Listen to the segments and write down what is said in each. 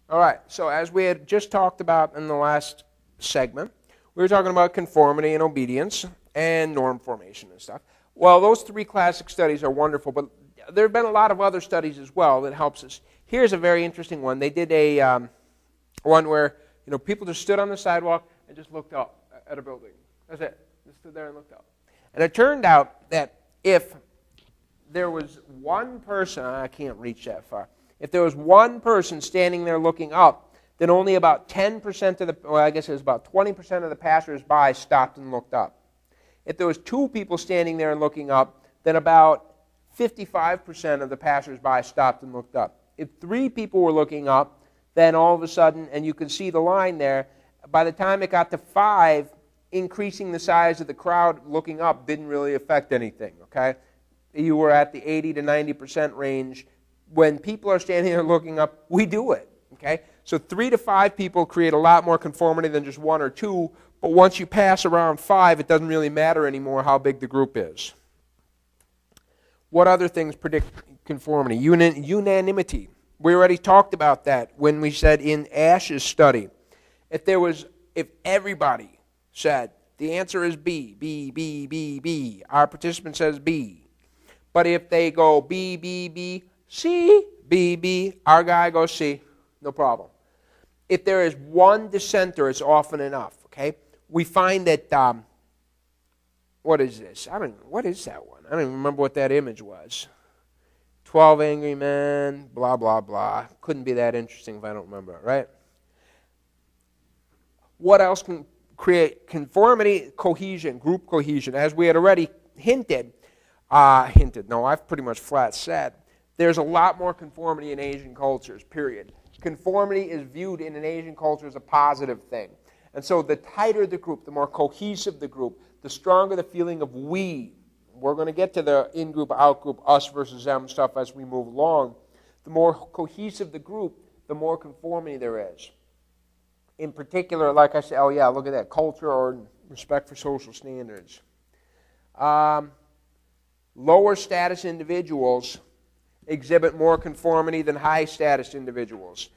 All right, so as we had just talked about in the last segment, we were talking about conformity and obedience and norm formation and stuff. Well, those three classic studies are wonderful, but there have been a lot of other studies as well that helps us. Here's a very interesting one. They did a one where people just stood on the sidewalk and just looked up at a building. That's it. Just stood there and looked up. And it turned out that if there was one person, I can't reach that far, if there was one person standing there looking up, then only about 10% of the, well, I guess it was about 20% of the passers-by stopped and looked up. If there was two people standing there and looking up, then about 55% of the passers-by stopped and looked up. If three people were looking up, then all of a sudden, and you can see the line there, by the time it got to 5, increasing the size of the crowd looking up didn't really affect anything, okay? You were at the 80 to 90% range. When people are standing there looking up, we do it, okay? So 3 to 5 people create a lot more conformity than just 1 or 2, but once you pass around 5, it doesn't really matter anymore how big the group is. What other things predict conformity? Unanimity. We already talked about that when we said in Ash's study. If everybody said the answer is B, B, B, B, B, our participant says B. But if they go B, B, B, C, B, B, our guy goes C, no problem. If there is one dissenter, it's often enough, okay? We find that, what is this? What is that one? I don't even remember what that image was. 12 angry men, blah, blah, blah. Couldn't be that interesting if I don't remember it, right? What else can create conformity? Cohesion, group cohesion. As we had already hinted, no, I've pretty much flat said, there's a lot more conformity in Asian cultures, period. Conformity is viewed in an Asian culture as a positive thing. And so the tighter the group, the more cohesive the group, the stronger the feeling of we. We're going to get to the in-group, out-group, us versus them stuff as we move along. The more cohesive the group, the more conformity there is. In particular, like I said, oh yeah, look at that, culture or respect for social standards. Lower status individuals exhibit more conformity than high status individuals.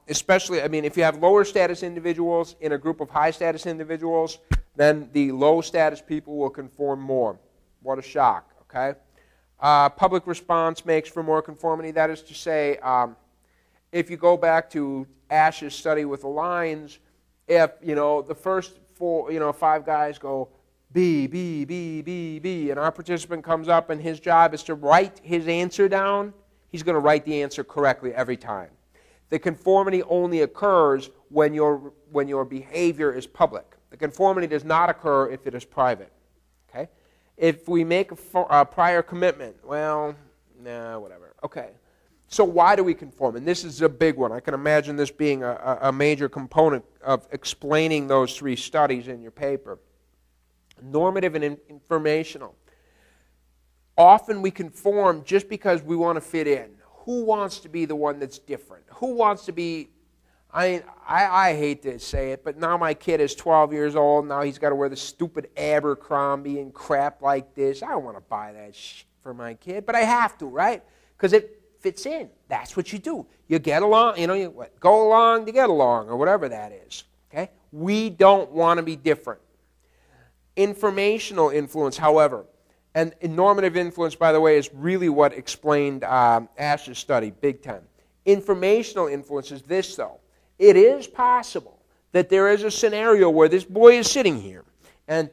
Especially, if you have lower status individuals in a group of high status individuals, then the low status people will conform more. What a shock, okay? Public response makes for more conformity. That is to say, if you go back to Ash's study with the lines, if, the first 5 guys go B, B, B, B, B, and our participant comes up and his job is to write his answer down, he's going to write the answer correctly every time. The conformity only occurs when your behavior is public. The conformity does not occur if it is private, okay? If we make a prior commitment, well, nah, whatever. Okay. So why do we conform? And this is a big one. I can imagine this being a major component of explaining those 3 studies in your paper. Normative and informational. Often we conform just because we want to fit in. Who wants to be the one that's different? Who wants to be... I hate to say it, but now my kid is 12 years old. Now he's got to wear the stupid Abercrombie and crap like this. I don't want to buy that shit for my kid, but I have to, right? Because it fits in. That's what you do. You get along, you go along to get along, or whatever that is. Okay? We don't want to be different. Informational influence, however, and normative influence, by the way, is really what explained Ash's study big time. Informational influence is this, though. It is possible that there is a scenario where this boy is sitting here and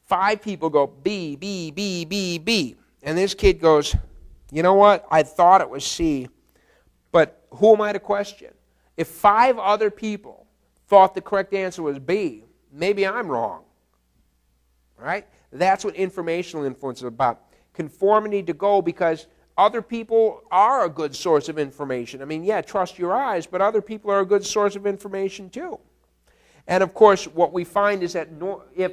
5 people go B, B, B, B, B. And this kid goes, you know what? I thought it was C, but who am I to question? If 5 other people thought the correct answer was B, maybe I'm wrong. All right? That's what informational influence is about. Conformity to go because other people are a good source of information. Yeah, trust your eyes, but other people are a good source of information too. And of course, what we find is that if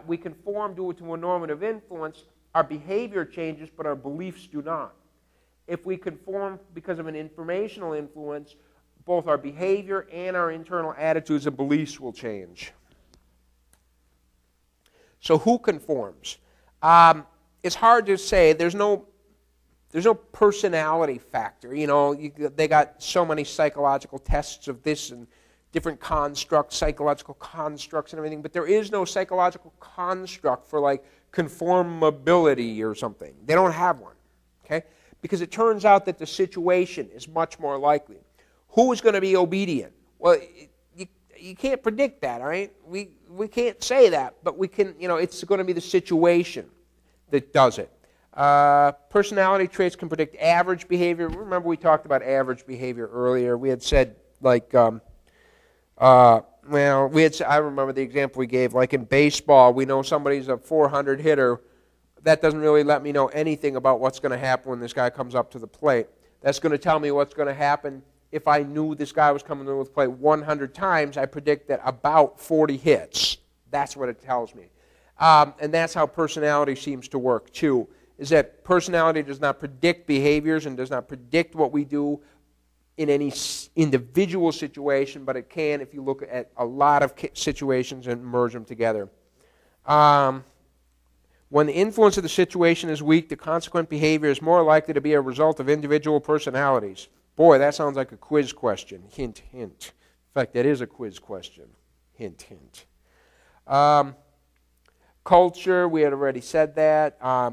we conform due to a normative influence, our behavior changes, but our beliefs do not. If we conform because of an informational influence, both our behavior and our internal attitudes and beliefs will change. So who conforms? It's hard to say. There's there's no personality factor. You know, they got so many psychological tests of this and different constructs, psychological constructs and everything, but there is no psychological construct for like conformability or something. They don't have one, okay? Because it turns out that the situation is much more likely. Who is going to be obedient? Well, you can't predict that, all right? We can't say that, but we can, you know, it's going to be the situation that does it. Personality traits can predict average behavior. Remember we talked about average behavior earlier. We had said, like, I remember the example we gave, like in baseball, we know somebody's a 400 hitter. That doesn't really let me know anything about what's going to happen when this guy comes up to the plate. That's going to tell me what's going to happen if I knew this guy was coming to the plate 100 times. I predict that about 40 hits. That's what it tells me. And that's how personality seems to work, too, is that personality does not predict behaviors and does not predict what we do in any individual situation, but it can if you look at a lot of situations and merge them together. When the influence of the situation is weak, the consequent behavior is more likely to be a result of individual personalities. Boy, that sounds like a quiz question. Hint, hint. In fact, that is a quiz question. Hint, hint. Culture, we had already said that. I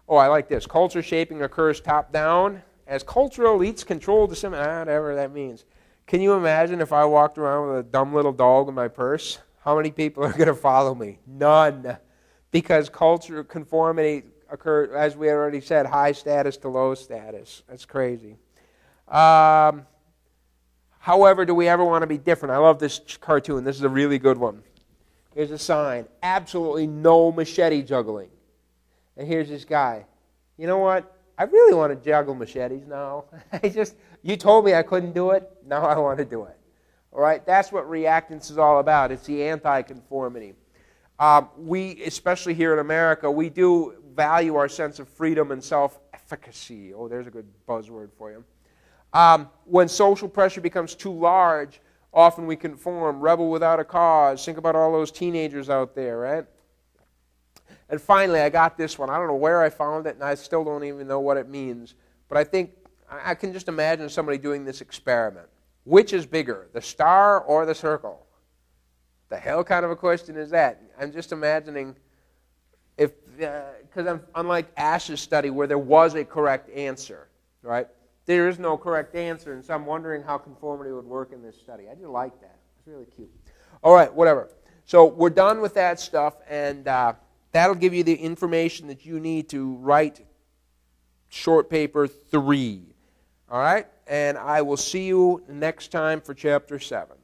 like this. Culture shaping occurs top-down as cultural elites control whatever that means. Can you imagine if I walked around with a dumb little dog in my purse? How many people are going to follow me? None. Because culture conformity occurs, as we already said, high status to low status. That's crazy. However, do we ever want to be different? I love this cartoon. This is a really good one. Here's a sign. Absolutely no machete juggling. And here's this guy. You know what? I really want to juggle machetes now. You told me I couldn't do it. Now I want to do it. All right? That's what reactance is all about. It's the anti-conformity. We, especially here in America, we do value our sense of freedom and self-efficacy. Oh, there's a good buzzword for you. When social pressure becomes too large, often we conform, rebel without a cause. Think about all those teenagers out there, right? And finally, I got this one. I don't know where I found it, and I still don't even know what it means. But I think I can just imagine somebody doing this experiment. Which is bigger, the star or the circle? The hell kind of a question is that? I'm just imagining if, because unlike Ash's study where there was a correct answer, right? There is no correct answer, and so I'm wondering how conformity would work in this study. I do like that. It's really cute. All right, whatever. So we're done with that stuff, and that'll give you the information that you need to write short paper 3. All right? And I will see you next time for Chapter 7.